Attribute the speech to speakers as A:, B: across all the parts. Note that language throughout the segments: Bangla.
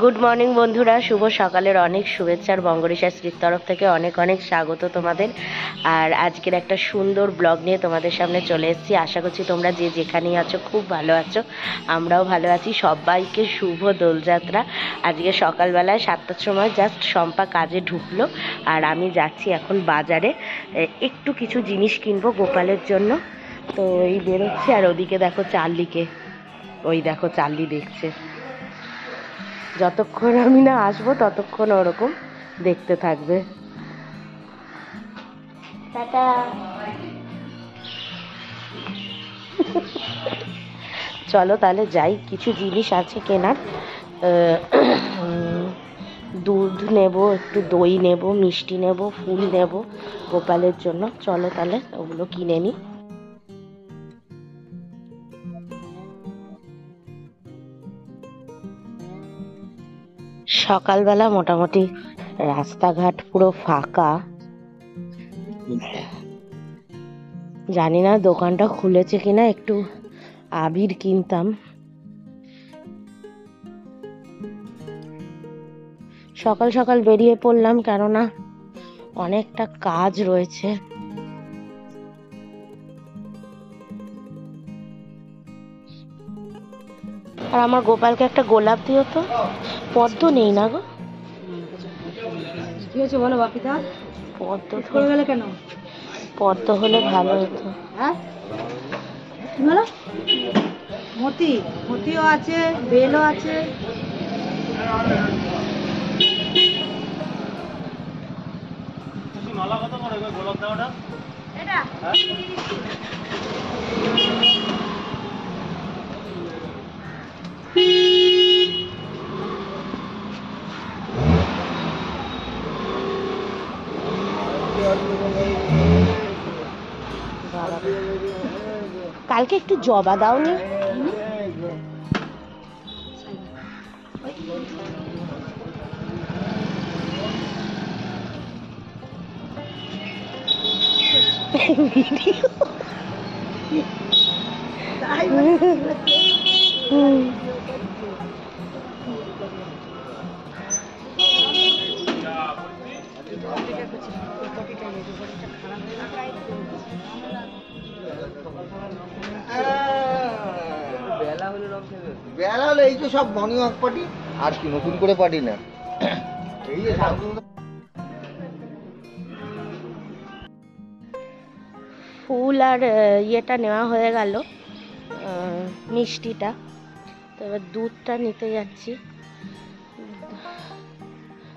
A: গুড মর্নিং বন্ধুরা, শুভ সকালের অনেক শুভেচ্ছার বঙ্গরিশাশ্রীর তরফ থেকে অনেক অনেক স্বাগত তোমাদের। আর আজকের একটা সুন্দর ব্লগ নিয়ে তোমাদের সামনে চলে এসেছি। আশা করছি তোমরা যে যেখানেই আছো খুব ভালো আছো, আমরাও ভালো আছি। সবাইকে শুভ দোলযাত্রা। আজকে সকালবেলায় 7টার সময় জাস্ট শম্পা কাজে ঢুকলো, আর আমি যাচ্ছি এখন বাজারে একটু কিছু জিনিস কিনবো গোপালের জন্য। তো এই বেরোচ্ছি, আর ওদিকে দেখো চার্লিকে, ওই দেখো চার্লি দেখছে। যতক্ষণ আমি না আসবো ততক্ষণ ওরকম দেখতে থাকবে। টাটা। চলো তাহলে যাই, কিছু জিনিস আছে কেনার। দুধ নেব, একটু দই নেব, মিষ্টি নেব, ফুল নেব গোপালের জন্য। চলো তাহলে ওগুলো কিনে নিই। সকালবেলা মোটামুটি রাস্তাঘাট পুরো ফাঁকা। জানি না দোকানটা খুলেছে কিনা, একটু আবির কিনতাম। সকাল সকাল বেরিয়ে পড়লাম, কেননা অনেকটা কাজ রয়েছে। আর আমার গোপালকে একটা গোলাপ দিও তো। পদ্ম নেই না গো।
B: কি হয়েছে বলো বাপিদা?
A: পদ্ম
B: করে গেলে কেন?
A: পদ্ম হলে ভালো হতো।
B: হ্যাঁ কি বলো? মতিও আছে, বেলও আছে। মালা কত করে গোলাপ দেওয়াটা? এটা
A: কালকে একটু জবা দাওনি?
C: বেলা হলে এই তো সব মর্নিং ওয়াক পার্টি, আর কি নতুন করে পার্টি না। এই যে
A: ফুল আর ইয়েটা নেওয়া হয়ে গেল, মিষ্টিটা। তো এবার দুধটা নিতে যাচ্ছি।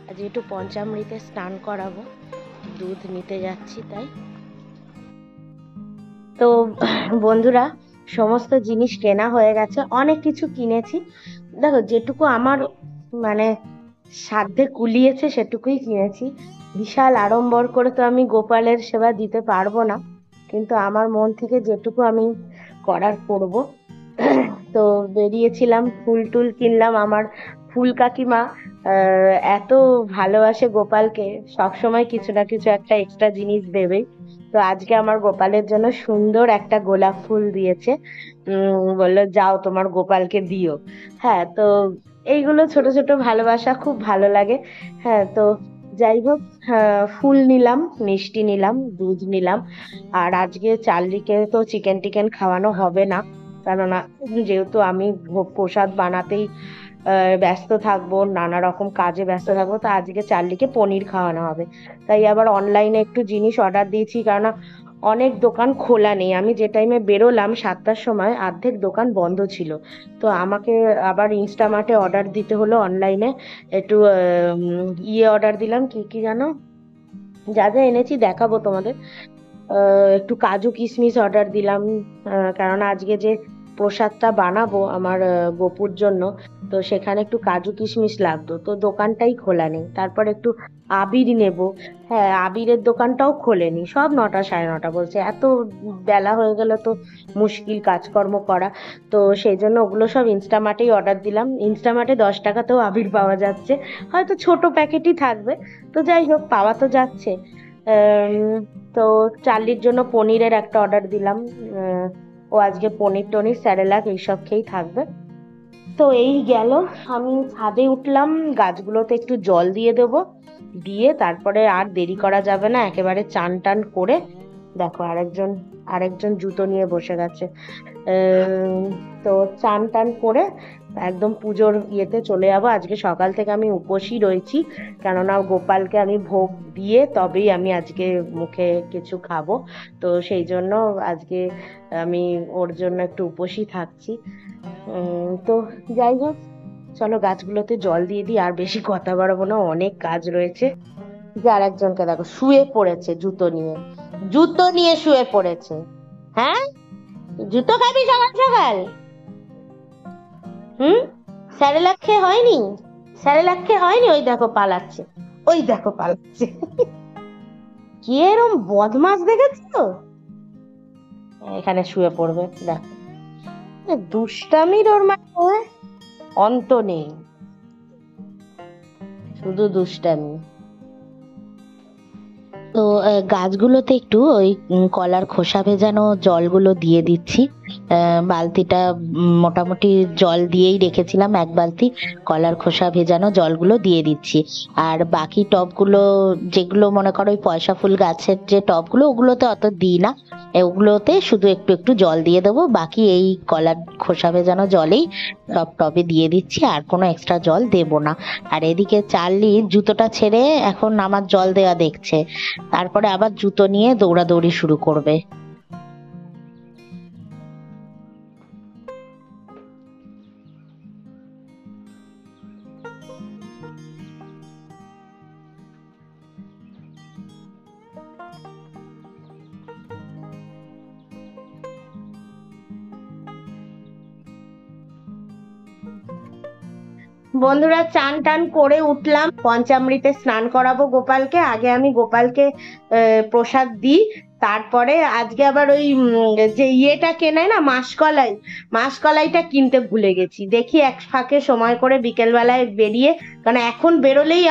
A: আজ একটু পঞ্চামৃতে স্নান করাবো, দুধ নিতে যাচ্ছি তাই। তো বন্ধুরা, সমস্ত জিনিস কেনা হয়ে গেছে, অনেক কিছু কিনেছি। দেখো যেটুকু আমার মানে সাধ্যে কুলিয়েছে সেটুকুই কিনেছি। বিশাল আড়ম্বর করে তো আমি গোপালের সেবা দিতে পারবো না, কিন্তু আমার মন থেকে যেটুকু আমি করার করব। তো বেরিয়েছিলাম, ফুল টুল কিনলাম। আমার ফুল কাকিমা এত ভালোবাসে গোপালকে, সবসময় কিছু না কিছু একটা এক্সট্রা জিনিস দেবে। তো আজকে আমার গোপালের জন্য সুন্দর একটা গোলাপ ফুল দিয়েছে। বললো যাও তোমার গোপালকে দিও। হ্যাঁ, তো এইগুলো ছোট ছোট ভালোবাসা, খুব ভালো লাগে। হ্যাঁ, তো যাই হোক, ফুল নিলাম, মিষ্টি নিলাম, দুধ নিলাম। আর আজকে চার্লিকে তো চিকেন টিকেন খাওয়ানো হবে না, কেননা যেহেতু আমি প্রসাদ বানাতেই ব্যস্ত থাকবো, নানা রকম কাজে ব্যস্ত থাকবো। তো আজকে চার্লিকে পনির খাওয়ানো হবে। তাই আবার অনলাইনে একটু জিনিস অর্ডার দিয়েছি, কেননা অনেক দোকান খোলা নেই। আমি যে টাইমে বেরোলাম 7টার সময়, অর্ধেক দোকান বন্ধ ছিল। তো আমাকে আবার ইনস্টামার্টে অর্ডার দিতে হলো অনলাইনে। একটু ইয়ে অর্ডার দিলাম, কি কি জানো, যা যা এনেছি দেখাবো তোমাদের। একটু কাজু কিশমিশ অর্ডার দিলাম, কারণ আজকে যে প্রসাদটা বানাবো আমার গোপুর জন্য, তো সেখানে একটু কাজু কিশমিশ লাগতো। তো দোকানটাই খোলা নেই। তারপর একটু আবির নেব। হ্যাঁ, আবিরের দোকানটাও খোলেনি, সব 9টা 9:30 বলছে। এত বেলা হয়ে গেল তো মুশকিল কাজকর্ম করা। তো সেই জন্য ওগুলো সব ইনস্টামার্টেই অর্ডার দিলাম। ইনস্টামার্টে 10 টাকাতেও আবির পাওয়া যাচ্ছে, হয়তো ছোট প্যাকেটই থাকবে। তো যাই হোক, পাওয়া তো যাচ্ছে। তো চার্লির জন্য পনিরের একটা অর্ডার দিলাম। ও আজকে পনির টনির স্যারেলাক এইসব খেয়েই থাকবে। তো এই গেল, আমি ছাদে উঠলাম, গাছগুলোতে একটু জল দিয়ে দেবো, দিয়ে তারপরে আর দেরি করা যাবে না, একেবারে চান টান করে। দেখো আরেকজন আরেকজন জুতো নিয়ে বসে গেছে। আহ, তো চান টান করে একদম পুজোর ইয়েতে চলে যাবো। আজকে সকাল থেকে আমি উপোসই রয়েছি, কেননা গোপালকে আমি ভোগ দিয়ে তবেই আমি আজকে মুখে কিছু খাবো। তো সেই জন্য আজকে আমি ওর জন্য একটু উপোসই থাকছি। তো যাই হোক, চলো গাছগুলোতে জল দিয়ে দিই, আর বেশি কথা বাড়াবো না, অনেক কাজ রয়েছে। যে আর একজনকে দেখো শুয়ে পড়েছে জুতো নিয়ে, জুতো নিয়ে শুয়ে পড়েছে। হ্যাঁ, জুতো খাবি সকাল সকাল? হুম, স্যারেলাক খেয়ে হয়নি? স্যারেলাক খেয়ে হয়নি? ওই দেখো পালাচ্ছে, ওই দেখো পালাচ্ছে। কি এরম বদমাস দেখেছো? এখানে শুয়ে পড়বে, দেখো দুষ্টামির ওর মানে অন্ত নেই, শুধু দুষ্টামি। তো গাছগুলোতে একটু ওই কলার খোসা ভেজানো জলগুলো দিয়ে দিচ্ছি। বালতিটা মোটামুটি জল দিয়েই রেখেছিলাম, এক বালতি কলার খোসা ভেজানো জলগুলো দিয়ে দিচ্ছি। আর বাকি টবগুলো, যেগুলো মনে করো ওই পয়সা ফুল গাছের যে টবগুলো, ওগুলোতে অত দিই না, ওগুলোতে শুধু একটু একটু জল দিয়ে দেবো, বাকি এই কলার খোসা ভেজানো জলেই সব টবে দিয়ে দিচ্ছি, আর কোনো এক্সট্রা জল দেব না। আর এদিকে চার্লি জুতোটা ছেড়ে এখন আমার জল দেওয়া দেখছে, তারপরে আবার জুতো নিয়ে দৌড়াদৌড়ি শুরু করবে। বন্ধুরা, চান টান করে উঠলাম, পঞ্চামৃতে স্নান করাবো গোপালকে। আগে আমি গোপালকে প্রসাদ দিই, তারপরে আজকে আবার ওই যে ইয়েটা কেনায় না, মাসকলাই, মাসকলাইটা কিনতে ভুলে গেছি। দেখি এক ফাঁকে সময় করে বিকেল বেলায় বেরিয়ে, কারণ এখন বেরোলেই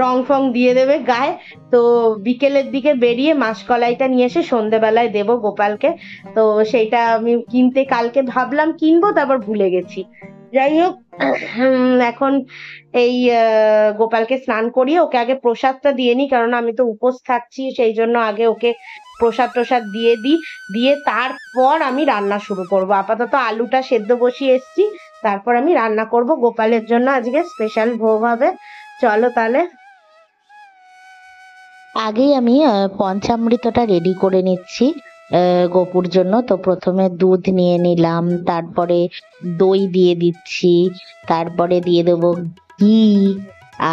A: রং ফং দিয়ে দেবে গায়ে, তো বিকেলের দিকে বেরিয়ে মাসকলাইটা নিয়ে এসে সন্ধেবেলায় দেবো গোপালকে। তো সেইটা আমি কিনতে কালকে ভাবলাম কিনবো, তারপর ভুলে গেছি। যাই হোক, এখন এই গোপালকে স্নান করিয়ে ওকে আগে প্রসাদটা দিয়ে নিই, কারণ আমি তো উপোস থাকছি, সেই জন্য আগে ওকে প্রসাদ টোসাদ দিয়ে দিই, দিয়ে তারপর আমি রান্না শুরু করব। আপাতত আলুটা সেদ্ধ বসিয়ে এসছি, তারপর আমি রান্না করব, গোপালের জন্য আজকে স্পেশাল ভোগ হবে। চলো তাহলে।
D: আগেই আমি পঞ্চামৃতটা রেডি করে নিচ্ছি গপুর জন্য। তো প্রথমে দুধ নিয়ে নিলাম, তারপরে দই দিয়ে দিচ্ছি, তারপরে দিয়ে দেবো ঘি,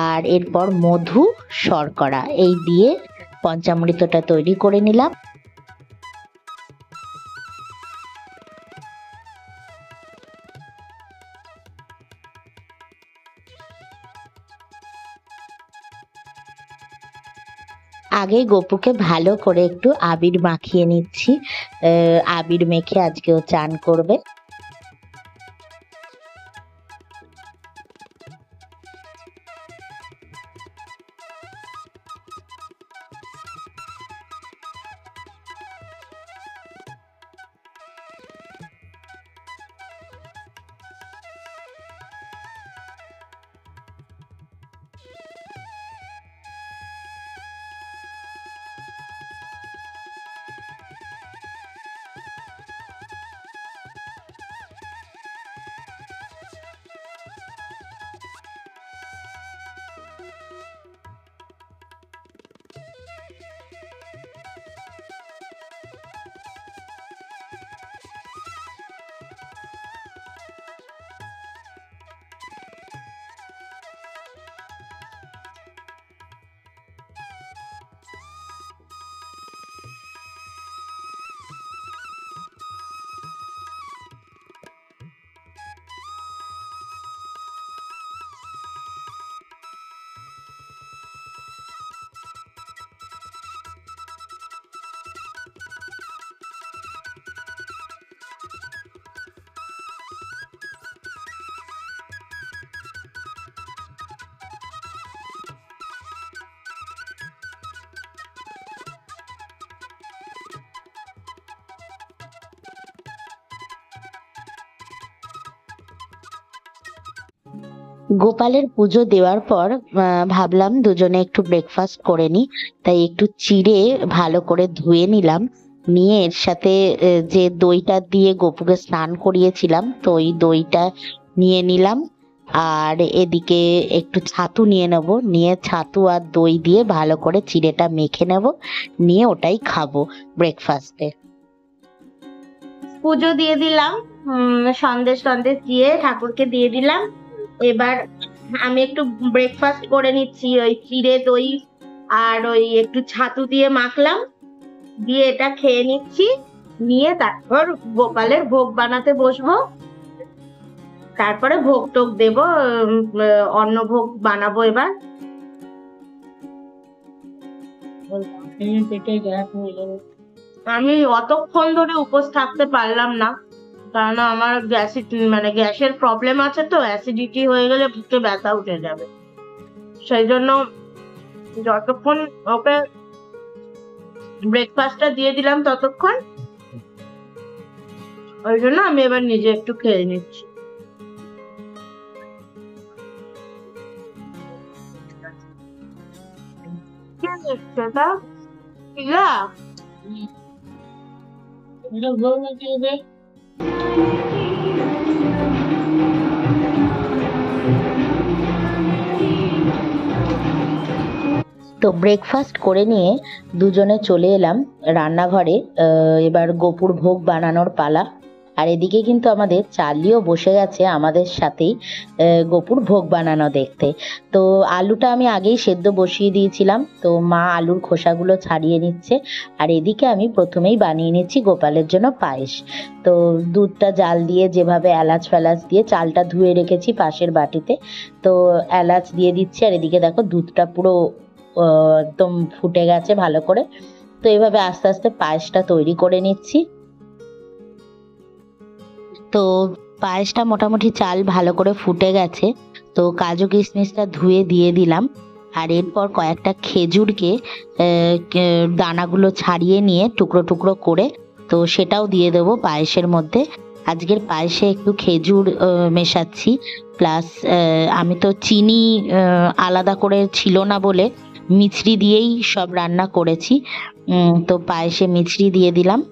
D: আর এরপর মধু, শর্করা, এই দিয়ে পঞ্চামৃতটা তৈরি করে নিলাম। আগে গপুকে ভালো করে একটু আবির মাখিয়ে নিচ্ছি, আবির মেখে আজকেও চান করবে। গোপালের পুজো দেওয়ার পর ভাবলাম দুজনে একটু ব্রেকফাস্ট করে নিই, তাই একটু চিড়ে ভালো করে ধুয়ে নিলাম। নিয়ে এর সাথে যে দইটা দিয়ে গপুকে স্নান করিয়েছিলাম, তো ওই দইটা নিয়ে নিলাম। আর এদিকে একটু ছাতু নিয়ে নেব, নিয়ে ছাতু আর দই দিয়ে ভালো করে চিড়েটা মেখে নেব, নিয়ে ওটাই খাবো ব্রেকফাস্টে।
A: পুজো দিয়ে দিলাম, সন্দেশ টন্দেশ দিয়ে ঠাকুরকে দিয়ে দিলাম। এবার আমি একটু ব্রেকফাস্ট করে নিচ্ছি, ওই চিড়ে দই আর ওই একটু ছাতু দিয়ে মাখলাম, দিয়ে এটা খেয়ে নিচ্ছি। নিয়ে তারপর গোপালের ভোগ বানাতে বসবো, তারপরে ভোগ টোগ দেবো, অন্ন ভোগ বানাবো এবার। আমি অতক্ষণ ধরে উপোস থাকতে পারলাম না, কারণ আমার গ্যাসের প্রবলেম আছে, তো অ্যাসিডিটি হয়ে গেলে বুকে ব্যথা উঠে যাবে। সেই জন্য যতক্ষণ ওকে ব্রেকফাস্টটা দিয়ে দিলাম ততক্ষণ, ওই জন্য আমি এবার নিজে একটু খেয়ে নিচ্ছি। কি দেখছো তা? পিজা?
D: তো ব্রেকফাস্ট করে নিয়ে দুজনে চলে এলাম রান্নাঘরে। এবার গপুর ভোগ বানানোর পালা। আর এদিকে কিন্তু আমাদের চার্লিও বসে গেছে আমাদের সাথেই গপুর ভোগ বানানো দেখতে। তো আলুটা আমি আগেই সেদ্ধ বসিয়ে দিয়েছিলাম, তো মা আলুর খোসাগুলো ছাড়িয়ে নিচ্ছে। আর এদিকে আমি প্রথমেই বানিয়ে নিচ্ছি গোপালের জন্য পায়েস। তো দুধটা জাল দিয়ে, যেভাবে এলাচ ফেলাচ দিয়ে চালটা ধুয়ে রেখেছি পাশের বাটিতে, তো এলাচ দিয়ে দিচ্ছি। আর এদিকে দেখো দুধটা পুরো একদম ফুটে গেছে ভালো করে। তো এইভাবে আস্তে আস্তে পায়েসটা তৈরি করে নিচ্ছি। তো পায়েসটা মোটামুটি চাল ভালো করে ফুটে গেছে, তো কাজু কিশমিশটা ধুয়ে দিয়ে দিলাম। আর এরপর কয়েকটা খেজুরকে দানাগুলো ছাড়িয়ে নিয়ে টুকরো টুকরো করে, তো সেটাও দিয়ে দেবো পায়েসের মধ্যে। আজকের পায়েসে একটু খেজুর মেশাচ্ছি, প্লাস আমি তো চিনি আলাদা করে ছিল না বলে মিছরি দিয়েই সব রান্না করেছি। তো পায়েসে মিছরি দিয়ে দিলাম।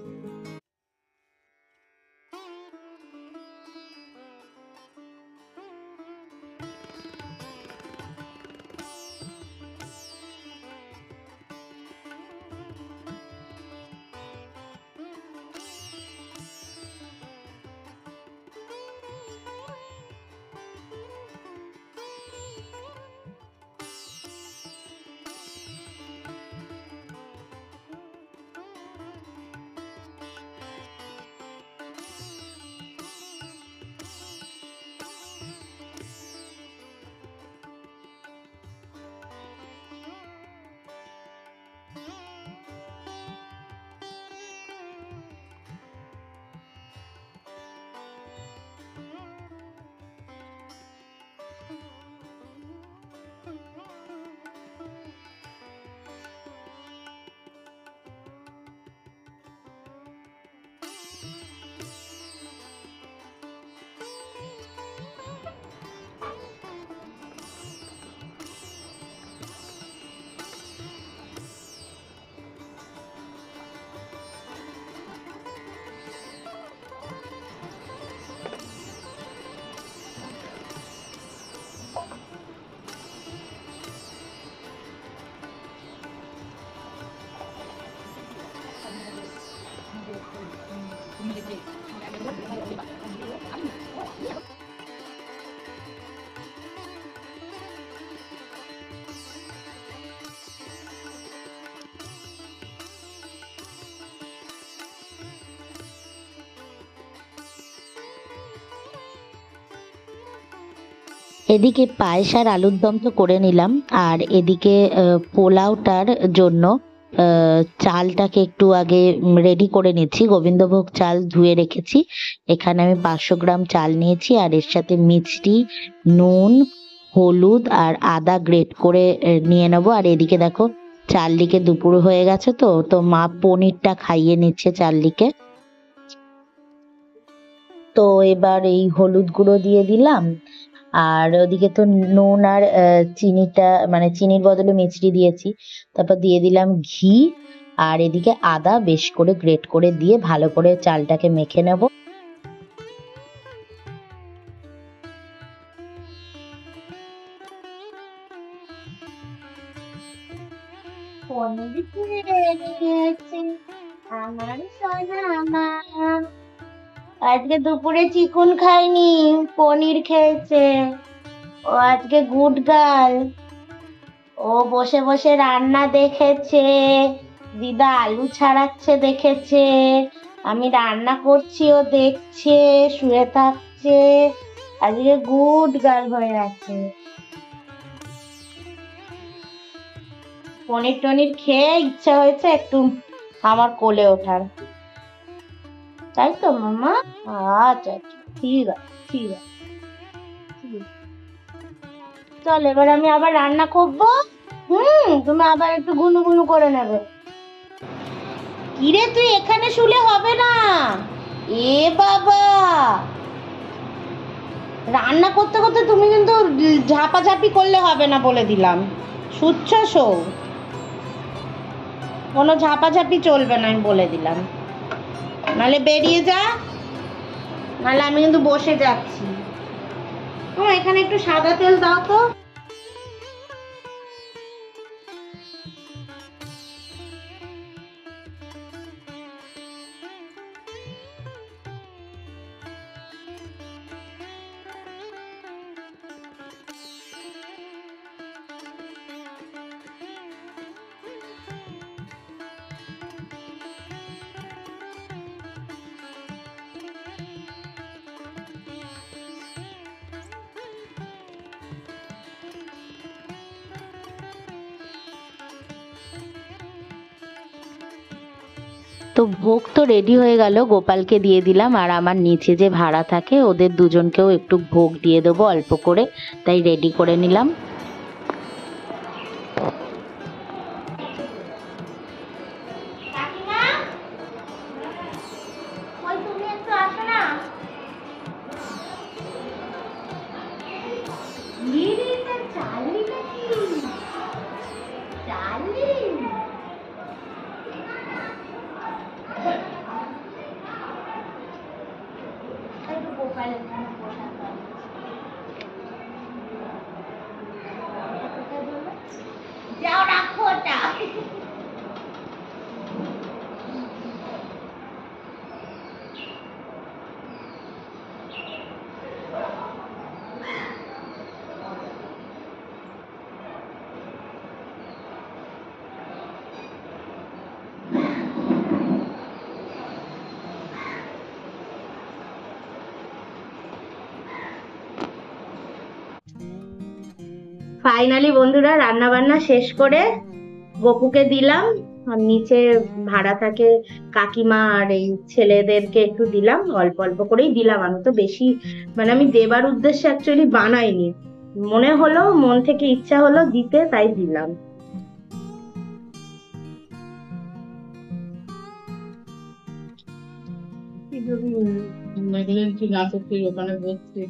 D: এদিকে পায়েস আর আলুর দম তো করে নিলাম, আর এদিকে পোলাওটার জন্য চালটাকে একটু আগে রেডি করে নিচ্ছি। গোবিন্দভোগ চাল ধুয়ে রেখেছি, এখানে আমি 500 গ্রাম চাল নিয়েছি। আর এর সাথে মিষ্টি, নুন, হলুদ আর আদা গ্রেট করে নিয়ে নেবো। আর এদিকে দেখো চার্লিকে দুপুর হয়ে গেছে, তো তো মা পনিরটা খাইয়ে নিচ্ছে চার্লিকে। তো এবার এই হলুদ গুঁড়ো দিয়ে দিলাম, আর ওদিকে তো নুন আর চিনিটা মানে চিনির বদলে মিছরি দিয়েছি। তারপর দিয়ে দিলাম ঘি, আর এদিকে আদা বেশ করে গ্রেট করে দিয়ে ভালো করে চালটাকে মেখে নেব। পনির রেডি হয়েছে আমার সোনা মা। আজকে দুপুরে চিকুন খায়নি, পনির খেয়েছে। ও আজকে গুড গার্ল। ও বসে বসে রান্না দেখেছে, দিদা আলু ছাড়াচ্ছে দেখেছে, আমি রান্না করছি ও দেখছে, শুয়ে থাকছে। আজকে গুড গার্ল হয়ে আছে। পনির টনির খেয়ে ইচ্ছা হয়েছে একটু আমার কোলে ওঠার, তাই তো মামা? আচ্ছা আচ্ছা, ঠিক আছে ঠিক আছে ঠিক আছে। চল এবার আমি আবার রান্না করবো। তুমি আবার একটু গুনু গুনু করে নেবে। কিরে তুই এখানে শুলে হবে না, এ বাবা, রান্না করতে করতে তুমি কিন্তু ঝাপাঝাপি করলে হবে না বলে দিলাম। শুচ্ছ শো, কোনো ঝাপাঝাপি চলবে না আমি বলে দিলাম, নাহলে বেরিয়ে যা, নাহলে আমি কিন্তু বসে যাচ্ছি। এখানে একটু সাদা তেল দাও তো। তো ভোগ তো রেডি হয়ে গেল, গোপালকে দিয়ে দিলাম, আর আমার নিচে যে ভাড়া থাকে ওদের দুজনকেও একটু ভোগ দিয়ে দেবো অল্প করে, তাই রেডি করে নিলাম। যাও রাখো ওটা। ফাইনালি বন্ধুরা রান্না বান্না শেষ করে গপুকে দিলাম, আর নিচে ভাড়া থাকে কাকিমা আর এই ছেলেদেরকে একটু দিলাম, অল্প অল্প করেই দিলাম, আমি তো বেশি মানে আমি দেবার উদ্দেশ্যে অ্যাকচুয়ালি বানাইনি, মনে হলো মন থেকে ইচ্ছা হলো দিতে তাই দিলাম। ওখানে বসছি।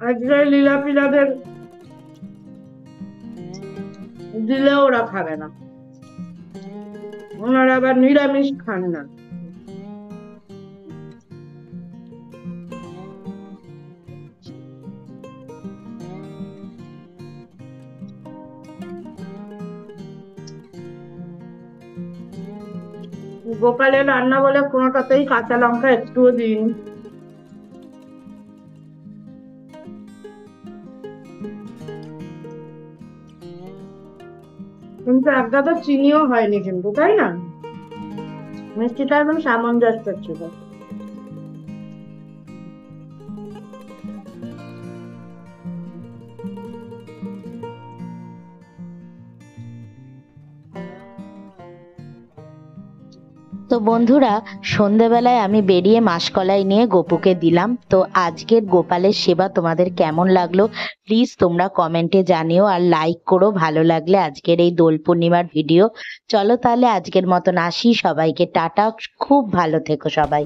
D: আজকে লীলা পিলাদের দিলে ওরা খাবে না, ওনারা আবার নিরামিষ খান না। গোপালের রান্না বলে কোনোটাতেই কাঁচা লঙ্কা একটুও দিইনি। কিন্তু একটা তো চিনিও হয়নি কিন্তু, তাই না? মিষ্টিটা একদম সামঞ্জস্য ছিল। তো তো বন্ধুরা, সন্ধেবেলায় আমি বেরিয়ে মাসকলাই নিয়ে গপুকে দিলাম। তো আজকের গোপালের সেবা তোমাদের কেমন লাগলো প্লিজ তোমরা কমেন্টে জানিও, আর লাইক করো ভালো লাগলে আজকের এই দোল পূর্ণিমার ভিডিও। চলো তাহলে আজকের মতন আসি, সবাইকে টাটা, খুব ভালো থেকো সবাই।